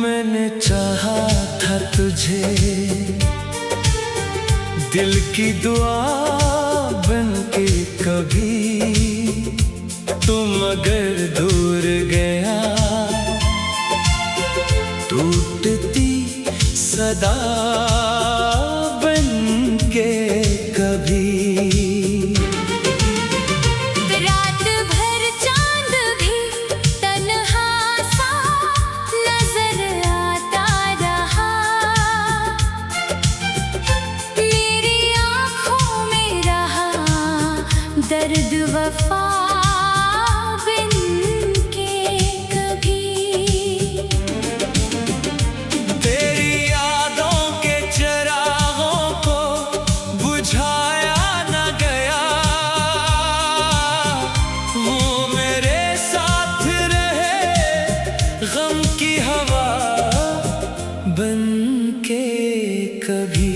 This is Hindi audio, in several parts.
मैंने चाहा था तुझे दिल की दुआ बन के कभी, तुम अगर दूर गया टूटती सदा बन के कभी। दर्द वफा बिन के कभी। तेरी यादों के चिरागों को बुझाया न गया, वो मेरे साथ रहे गम की हवा बन के कभी।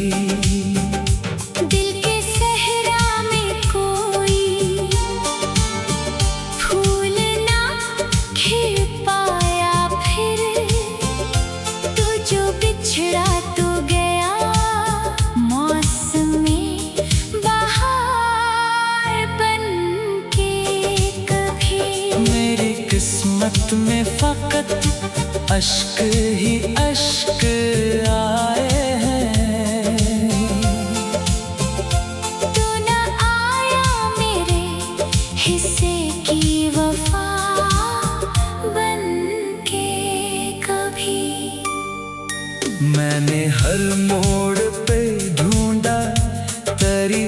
किस्मत में फकत अश्क ही अश्क आए हैं, तू न आया मेरे हिस्से की वफा बन के कभी। मैंने हर मोड़ पे ढूंढा तेरी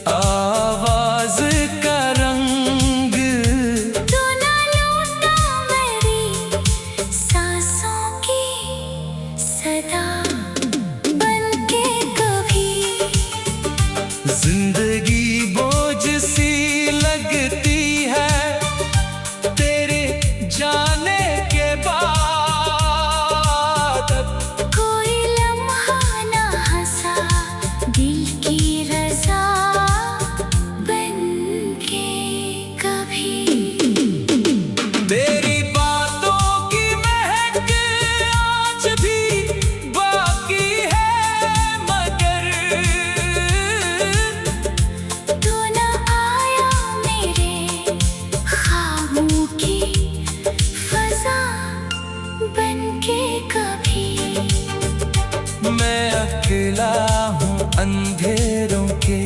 आवाज का रंग, जिंदगी बोझ सी लगती है तेरे जाने के बाद। कोई लम्हा ना हंसा दिल की रज़ा बन के कभी। तेरी बातों की महक आज भी बाकी है, मगर मैं अकेला हूँ अंधेरों के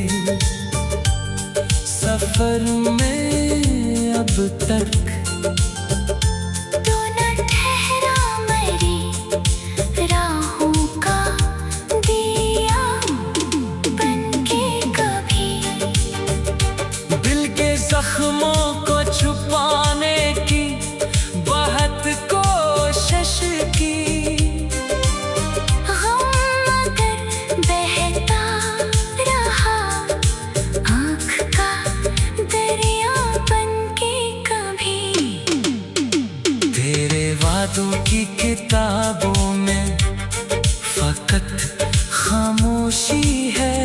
सफर में अब तक। तू न ठहरा मेरी राहों का दिया बन के कभी। दिल के जख्मों को छुपाने की बहुत कोशिश की, वादों की किताबों में फकत खामोशी है।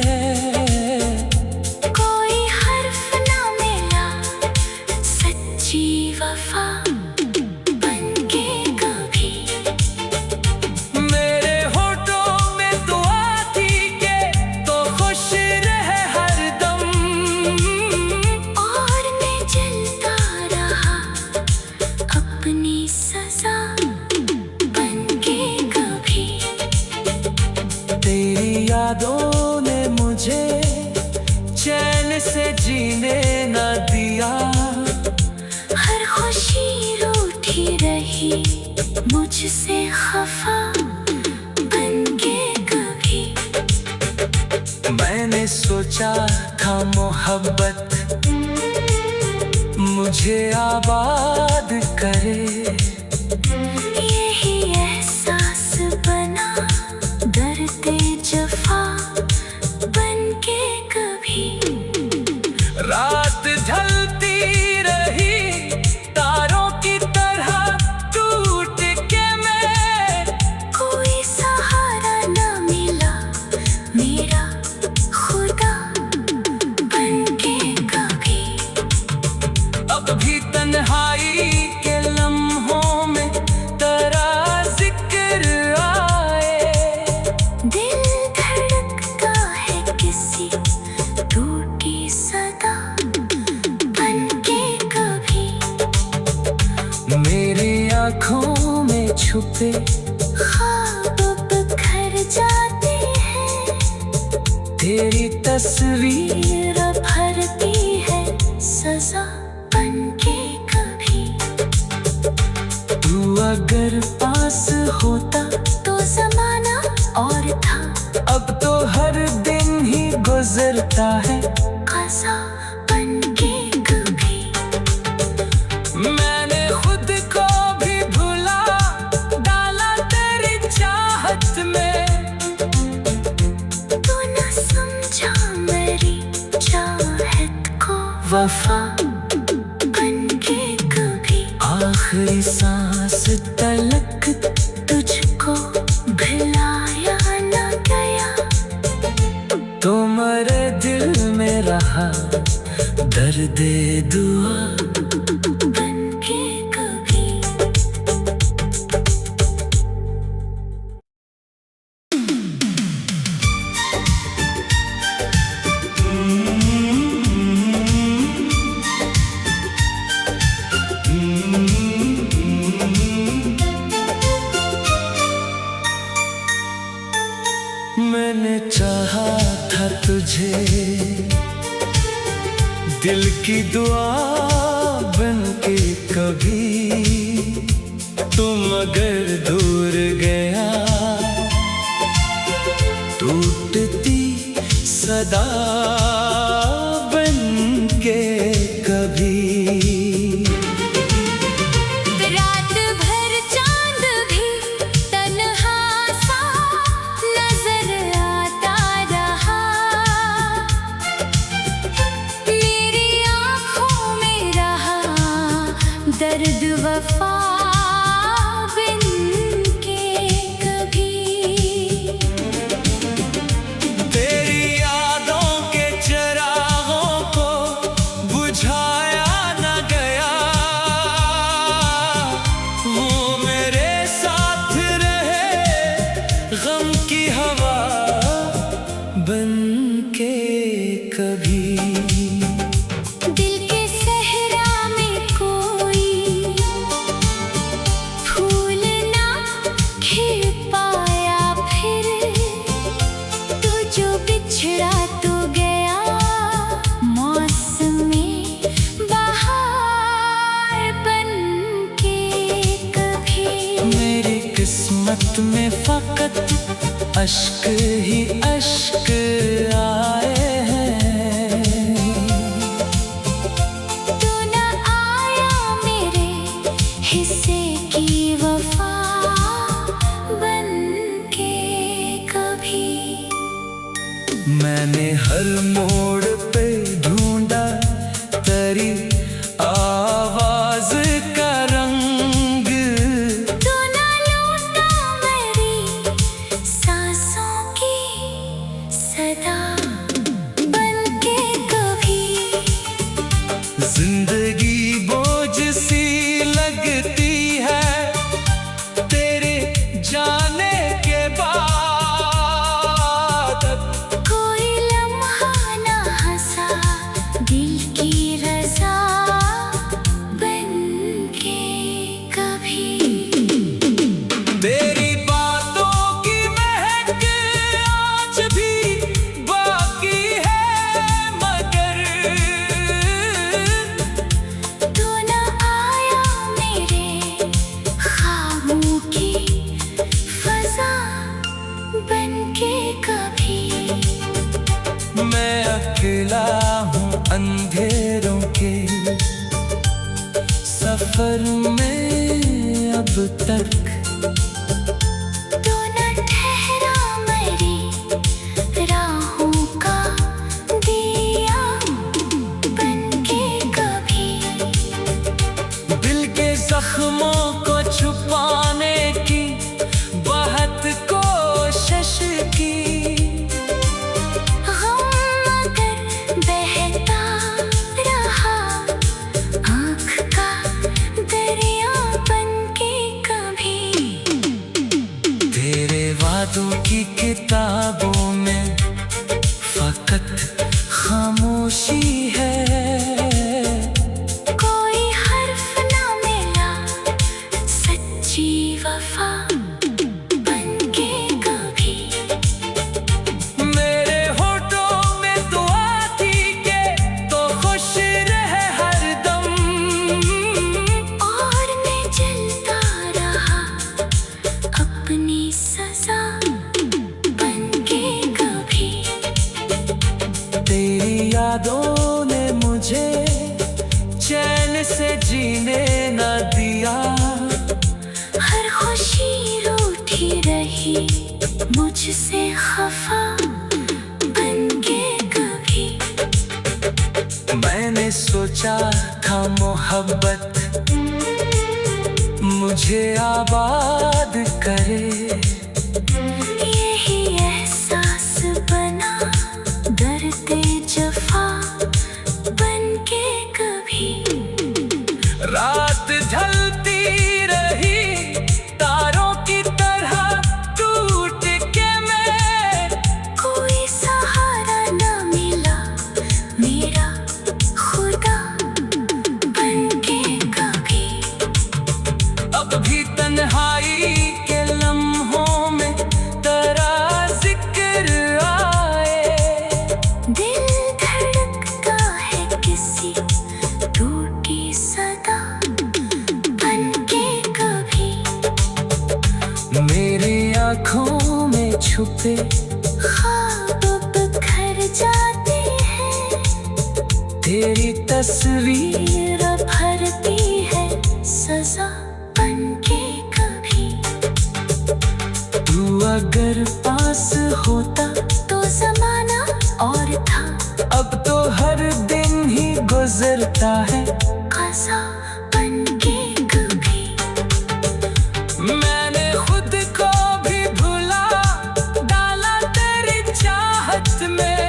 कोई हर्फ ना मिला सच्ची वफा बन के कभी। मेरे होठों में दुआ थी के तो खुश रहे हरदम, और मैं जलता रहा अपनी सजा बन के कभी। तेरी यादों ने मुझे चैन से जीने न दिया, हर खुशी रूठी रही मुझसे खफा बन के कभी। मैंने सोचा था मोहब्बत मुझे आबाद करे, यही एहसास बना दर्द जफा बन के कभी। रात ढलती रही तारों की तरह टूट के मैं, कोई सहारा न मिला मेरा खुदा बन के कभी। अब भी तन्हाई के लम्हों आँखों में छुपे ख्वाब बिखर जाते हैं, तेरी तस्वीर भरती है सजा बनके कभी। तू अगर पास होता तो जमाना और था, अब तो हर दिन ही गुजरता है क़ज़ा बनके कभी। मैंने खुद को भी भुला डाला तेरी चाहत में, तू न समझा मेरी चाहत को वफा बनके कभी। आखिरी सांस तलक तुझको भुलाया न गया, तो मेरे दिल में रहा दर्द दुआ बनके कभी। मैंने चाहा था तुझे दिल की दुआ बनके कभी, तुम अगर दूर गया टूटती सदा बनके कभी। रात भर चांद भी तन्हा सा नजर आता रहा, मेरी आँखों में रहा दर्द वफा बनके कभी। तेरी यादों के चिरागों को बुझाया न गया, वो मेरे साथ रहे गम की हवा बनके कभी। दिल के सहरा में कोई फूल ना खिल पाया फिर, तू जो बिछड़ा तो गया मौसमी बहार बनके कभी। मेरी किस्मत में फकत अश्क ही अश्क आए हैं, तू न आया मेरे हिस्से की वफा बनके कभी। मैंने हर मोड़ पे ढूंढा तेरी आवाज का रंग, तू न लूटा मेरी सांसों की सदा बनके कभी। जिंदगी बोझ सी लगती है तेरे जाने के बाद, कोई लम्हा न हंसा दिल की रजा बनके कभी। तेरी बातों की महक आज भी बाकी है, मगर तू न आया मेरे ख्वाबों की फजा बनके कभी। मैं अकेला हूँ अंधेरों के सफर में अब तक, तू न ठहरा मेरी राहों का दिया बनके कभी। दिल के जख्मों को छुपाने की बहुत कोशिश की, गम अगर बहता रहा आँख का दरिया बनके कभी। तेरे वादों की किताबों में फकत खामोशी है, कोई हर्फ न मिला वफा बनके कभी। मेरे होठों में दुआ थी के तो खुश रहे हरदम, और मैं जलता रहा अपनी सजा बनके कभी। तेरी यादों ने मुझे चैन से जीने न दिया, हर खुशी रूठी रही मुझसे खफा बनके कभी। मैंने सोचा था मोहब्बत मुझे आबाद करे, यही एहसास बना दर्द जफा बनके कभी। रात ढलती रही तारों की तरह टूट के मैं, कोई सहारा न मिला मेरा खुदा बनके कभी। अब भी तन्हाई के लम्हों में तेरा जिक्र आए, दिल धड़कता है किसी टूटी सदा बनके कभी। मेरी आँखों में छुपे ख्वाब बिखर जाते हैं, तेरी तस्वीर नीर भरती है सजा बनके कभी। तू अगर पास होता तो जमाना और था अब तो हर दिन ही गुजरता है, क़ज़ा बनके कभी। मैंने खुद को भी भुला डाला तेरी चाहत में,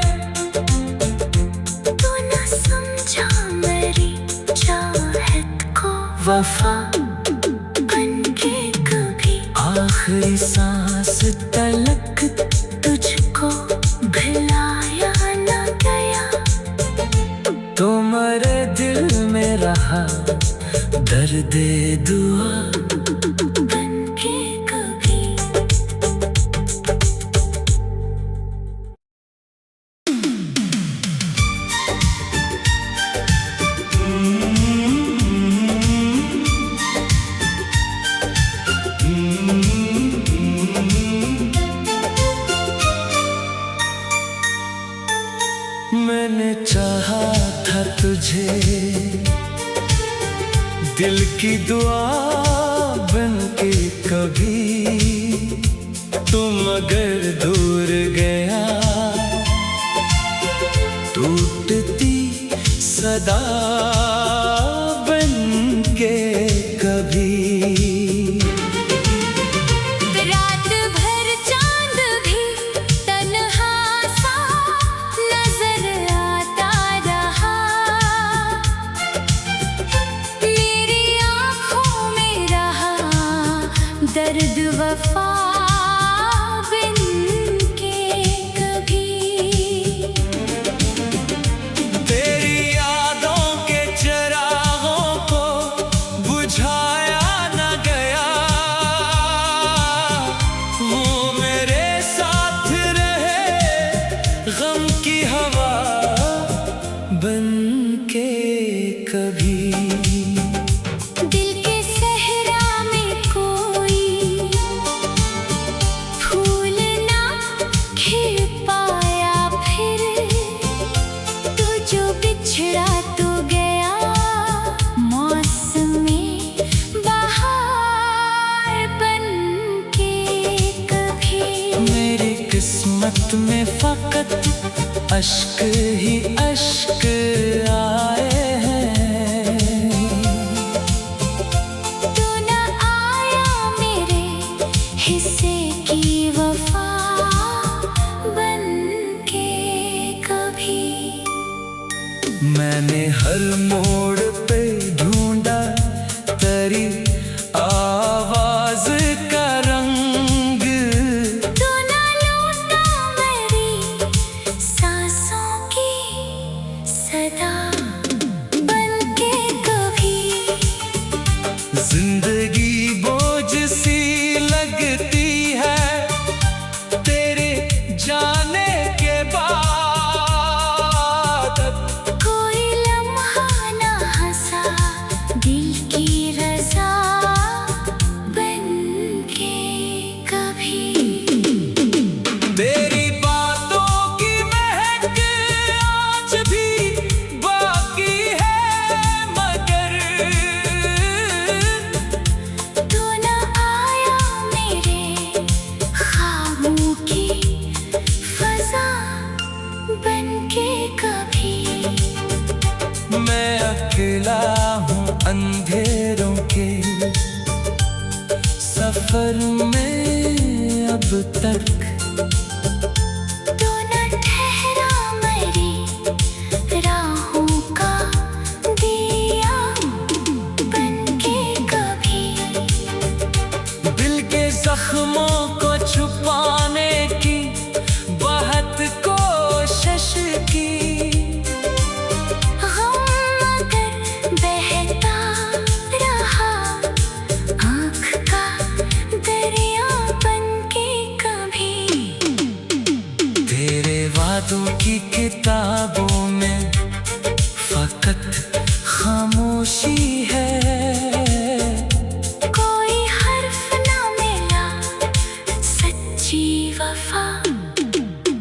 तू न समझा मेरी चाहत को वफा बनके कभी। आखिरी सांस तलक तुझको भुलाया न गया तो मेरे दिल में रहा दर्द दुआ बनके कभी। मैंने चाहा था तुझे दिल की दुआ बनके कभी, तुम अगर दूर गया टूटती सदा बनके कभी। रात भर चांद भी तन्हा सा नजर आता रहा, मेरी आँखों में रहा दर्द वफा बनके कभी। तेरी यादों के चिरागों को बुझाया न गया, वो मेरे साथ रहे गम की हवा बनके कभी। दिल के सहरा में कोई फूल ना खिल पाया फिर, तू जो बिछड़ा तो गया मौसमी बहार बनके कभी। मेरी किस्मत में फकत अश्क ही अश्क आए हैं, तू न आया मेरे हिस्से की वफा बनके कभी। मैंने हर मोड़ पे ढूंढा तेरी आवाज का रंग, तू न लूटा मेरी सांसों की सदा सफर में अब तक तू न ठहरा मेरी राहों का दिया बनके कभी। दिल के जख्मों को छुपाने की बहुत कोशिश की। गम मगर बहता रहा आँख का दरिया बनके कभी। तेरे वादों की किताबों में फकत खामोशी है। कोई हर्फ ना मिला सच्ची वफा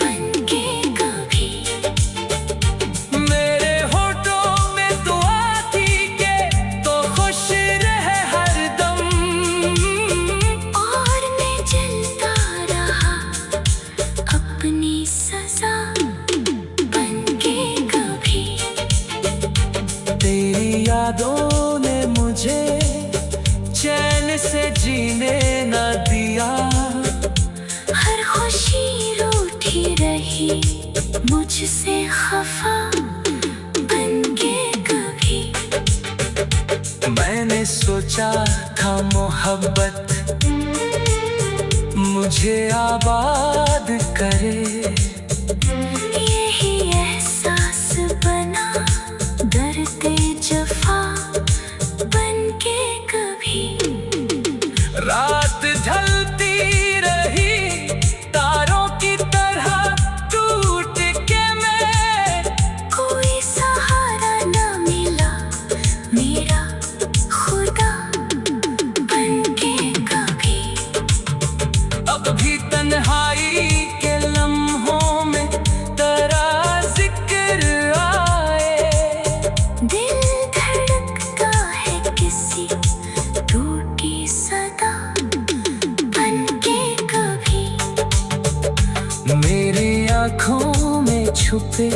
बनके कभी। मेरे होठों में दुआ थी के तो खुश रहे हरदम। और मैं जलता रहा अपनी सजा बनके कभी। तेरी यादों ने मुझे चैन से जीने न दिया। हर खुशी रूठी रही मुझसे खफा बनके कभी। मैंने सोचा था मोहब्बत मुझे आबाद करे। यही एहसास बना दर्द जफा बनके कभी। रात ढलती रही तारों की तरह टूट के मैं। कोई सहारा न मिला मेरा खुदा बनके कभी। अब भी तन्हाई के लम्हों में तेरा जिक्र आए। दिल धड़कता है किसी टूटी सदा बनके कभी। मेरी आँखों में छुपे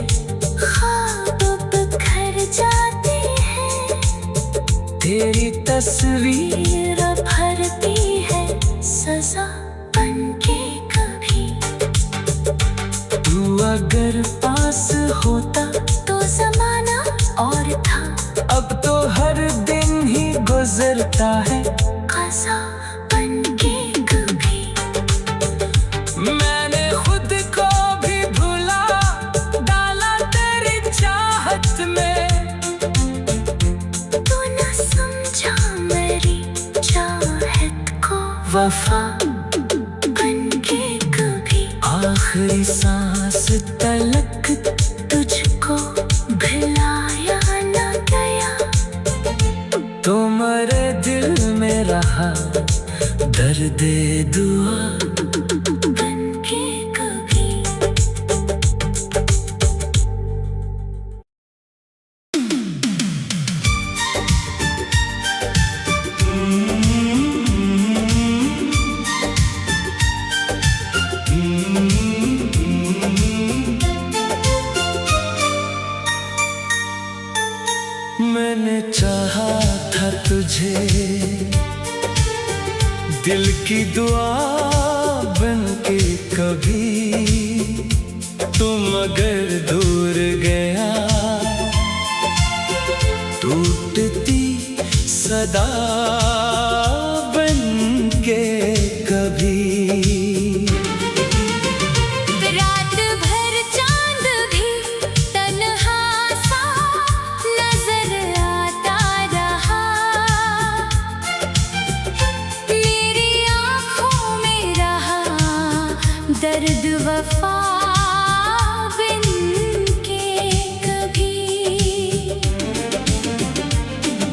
ख्वाब बिखर जाते हैं। तेरी तस्वीर भरती है सजा बनके कभी। तू अगर पास होता तो जमाना और था अब तो हर दिन ही गुजरता है। क़ज़ा बनके कभी। मैंने खुद को भी भुला डाला तेरी चाहत में। तू न समझा मेरी चाहत को वफा बनके कभी। आखिरी सांस तलक तुझको भुलाया न गया तो मेरे दिल में रहा दर्द दुआ बनके कभी। मैंने चाहा था तुझे दिल की दुआ बनके कभी। तुम अगर दूर गया टूटती सदा बनके कभी। रात भर चांद भी तन्हा सा नजर आता रहा। मेरी आँखों में रहा दर्द वफा बनके कभी।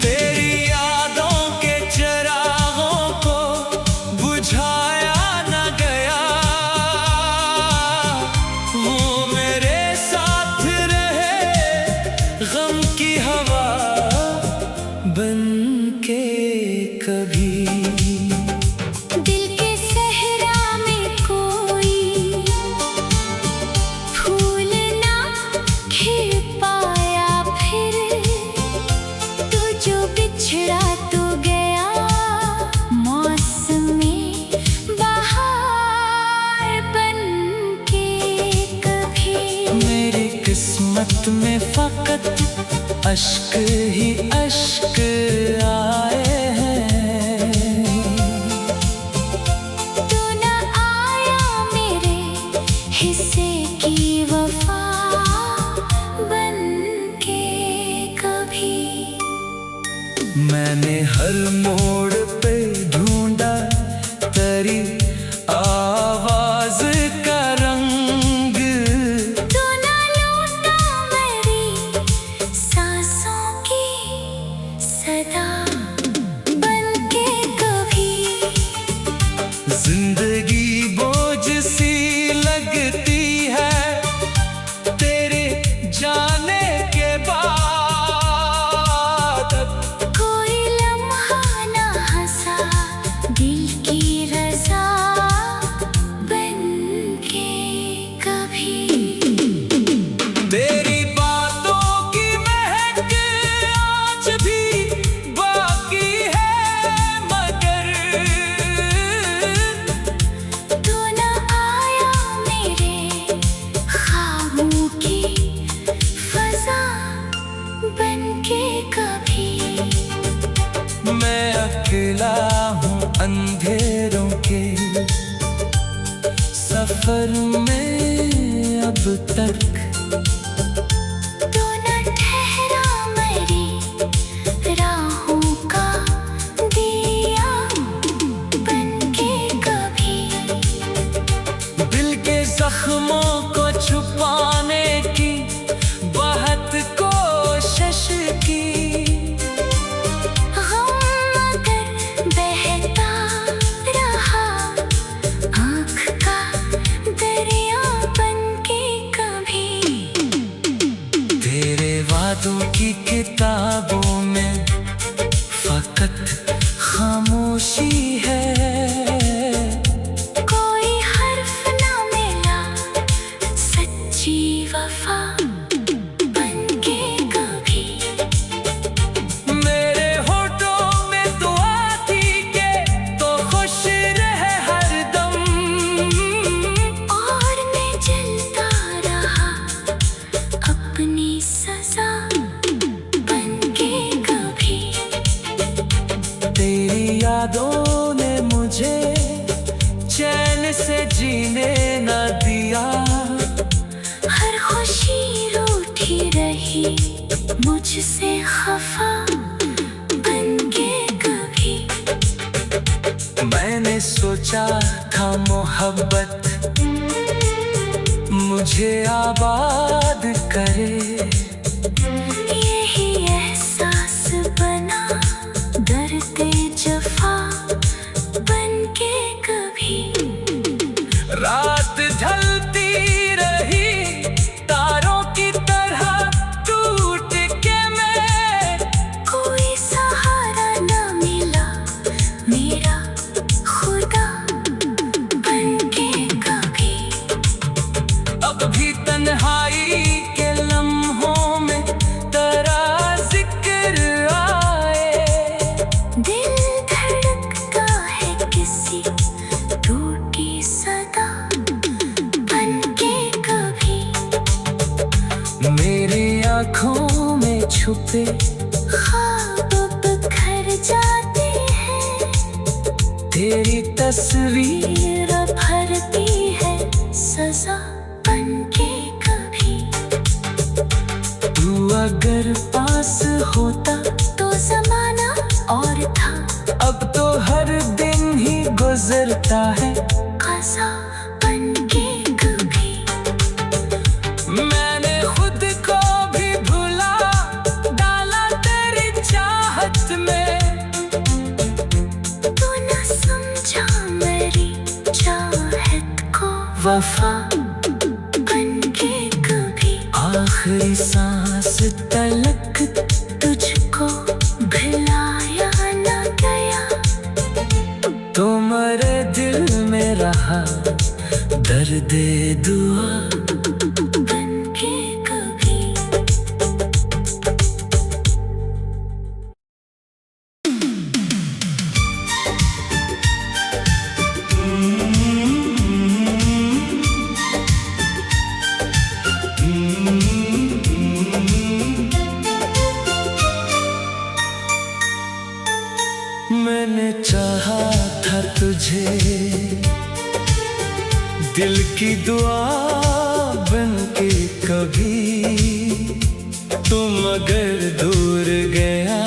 तेरी यादों के चल जिंदगी बोझ सी लगती है तेरे जाने के बाद। कोई लम्हा ना हंसा दिल की रजा बन के कभी। तेरी बातों की महक आज भी बाकी है, मगर तू न आया मेरे ख्वाबों की फजा बन के कभी। मैं अकेला हूँ अंधेरों के सफर में अब तक। तू न ठहरा मेरी राहों का दिया बन के कभी। दिल के जख्मों को छुपाने की बहुत कोशिश की, गम मगर बहता रहा आँख का दरिया बन के कभी। तेरे वादों की किताबों में फकत खामोशी है। कोई हर्फ ना मिला सच्ची वफा बन के कभी। मेरे होठों में दुआ थी के तो खुश रहे हरदम, और मैं जलता रहा अपनी सजा बन के कभी। तेरी यादों ने मुझे चैन से जीने न दिया। हर खुशी रूठी रही मुझसे खफा बन के कभी। मैंने सोचा था मोहब्बत मुझे आबाद करे, यही एहसास बना दर्द जफा बन के कभी। रात ढलती रही तारों की तरह टूट के मैं। कोई सहारा न मिला मेरा खुदा बन के कभी। अब भी तन्हाई के लम्हों में तेरा जिक्र आए। दिल धड़कता है किसी टूटी सदा बन के कभी। मेरी आँखों में छुपे ख्वाब बिखर जाते हैं, तेरी तस्वीर भरती है सजा बन के कभी। तू अगर पास होता तो जमाना और था अब तो हर दिन ही गुजरता है। कज़ा बन के कभी। मैंने खुद को भी भुला डाला तेरी चाहत में। तू न समझा मेरी चाहत को वफा बन के कभी। आखिरी सांस तलक तुझको भुलाया न गया तो मेरे दिल में रहा दर्द दुआ बन के कभी। मैंने चाहा था तुझे दिल की दुआ बन के कभी। तुम अगर दूर गया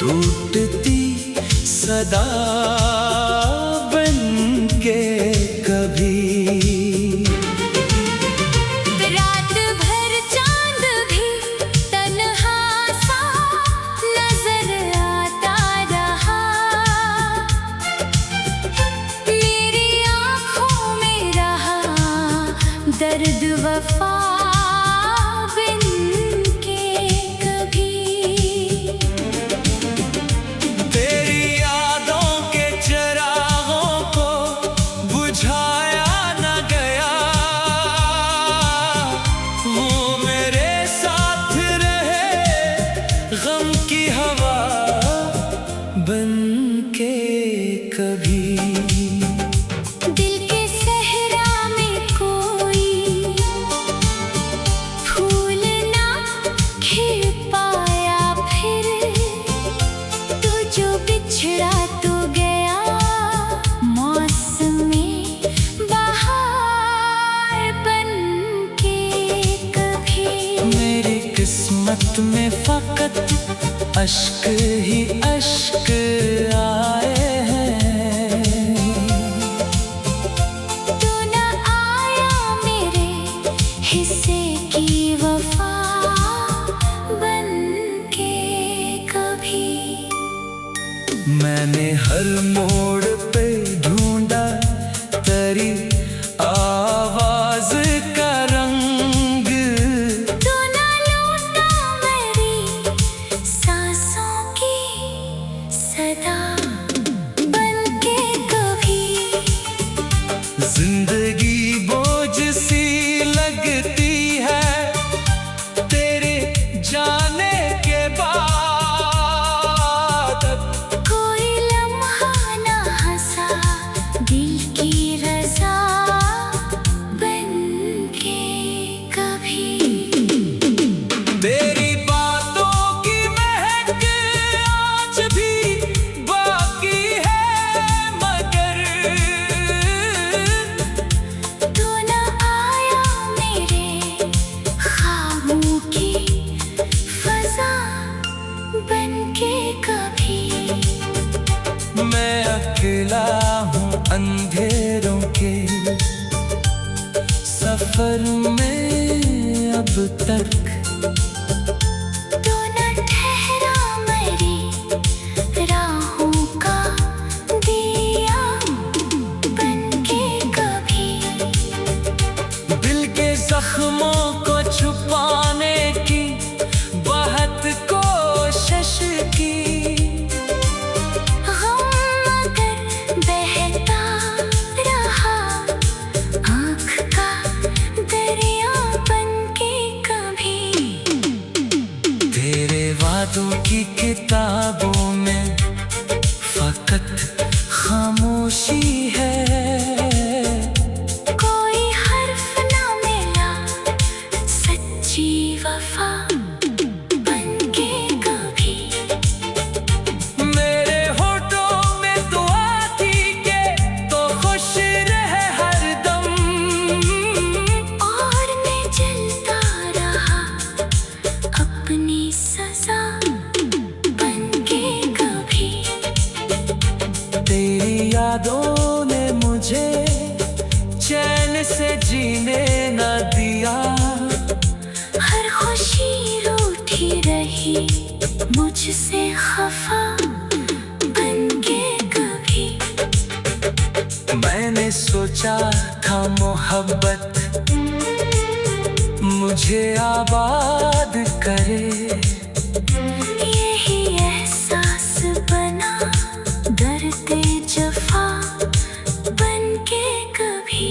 टूटती सदा बन के कभी। रात भर चांद भी तन्हा सा नजर आता रहा। के कभी। दिल के सहरा में कोई फूल ना खिल पाया फिर, तू जो बिछड़ा तो गया मौसमी बहार बन के कभी। मेरी किस्मत में फकत अश्क ही अश्क आए हैं। तू न आया मेरे हिस्से की वफा बन के कभी। मैंने हर मोड़ पे ढूंढा तेरी आवाज का रंग। तू न लूटा मेरी सांसों की सदा बन के कभी। जिंदगी बोझ सी लगती है तेरे जाने के बाद। कोई लम्हा न हंसा दिल की रजा बन के कभी। तेरी बातों की महक आज भी बाकी है, मगर तू न आया मेरे ख्वाबों की फजा बन के कभी। मैं अकेला हूँ अंधेरों के सफर में अब तक। तू न ठहरा मेरी राहों का दिया बन के कभी। दिल के जख्मों को छुपाने की बहुत कोशिश की। गम मगर बहता रहा आँख का दरिया बन के कभी। तेरे वादों की किताबों में फकत खामोशी है। कोई हर्फ ना मिला सच्ची वफा बन के कभी। मेरे होठों में दुआ थी के तो खुश रहे हरदम। और मैं जलता रहा अपनी सजा बन के कभी। तेरी यादों ने मुझे चैन से जीने न दिया। हर खुशी रूठी रही मुझसे खफा बन के कभी। मैंने सोचा था मोहब्बत मुझे आबाद करे। यही एहसास बना दर्द जफा बन के कभी।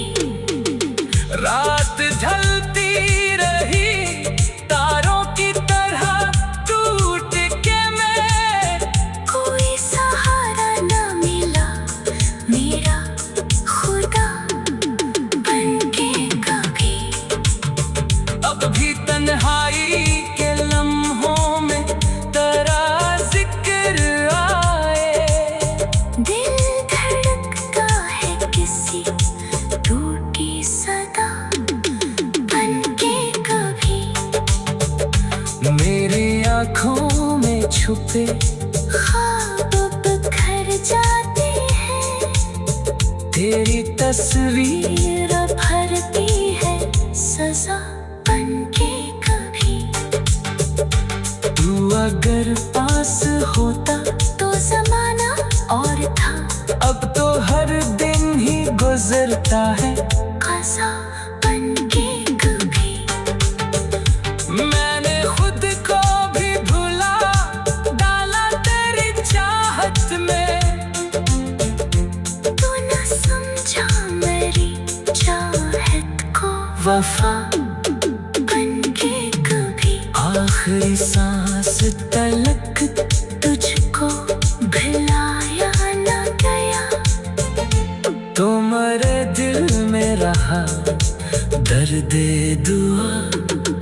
रात ढलती रही तारों की तरह टूट के मैं। कोई सहारा न मिला मेरा खुदा बन के कभी। अब भी तन्हाई के लम्हों में तेरा जिक्र आए। दिल धड़कता है किसी टूटी सदा बन के कभी। मेरी आँखों में छुपे ख्वाब बिखर जाते हैं। तेरी तस्वीर भरती है सजा बन के कभी। तू अगर पास होता तो जमाना और था, अब तो हर दिन ही गुजरता है। कज़ा बन के कभी। मैंने खुद को भी भुला डाला तेरी चाहत में। तू न समझा मेरी चाहत को वफा बन के कभी। आखिरी सांस तलक तुझको भुलाया तुम्हारे दिल में रहा दर्द दुआ।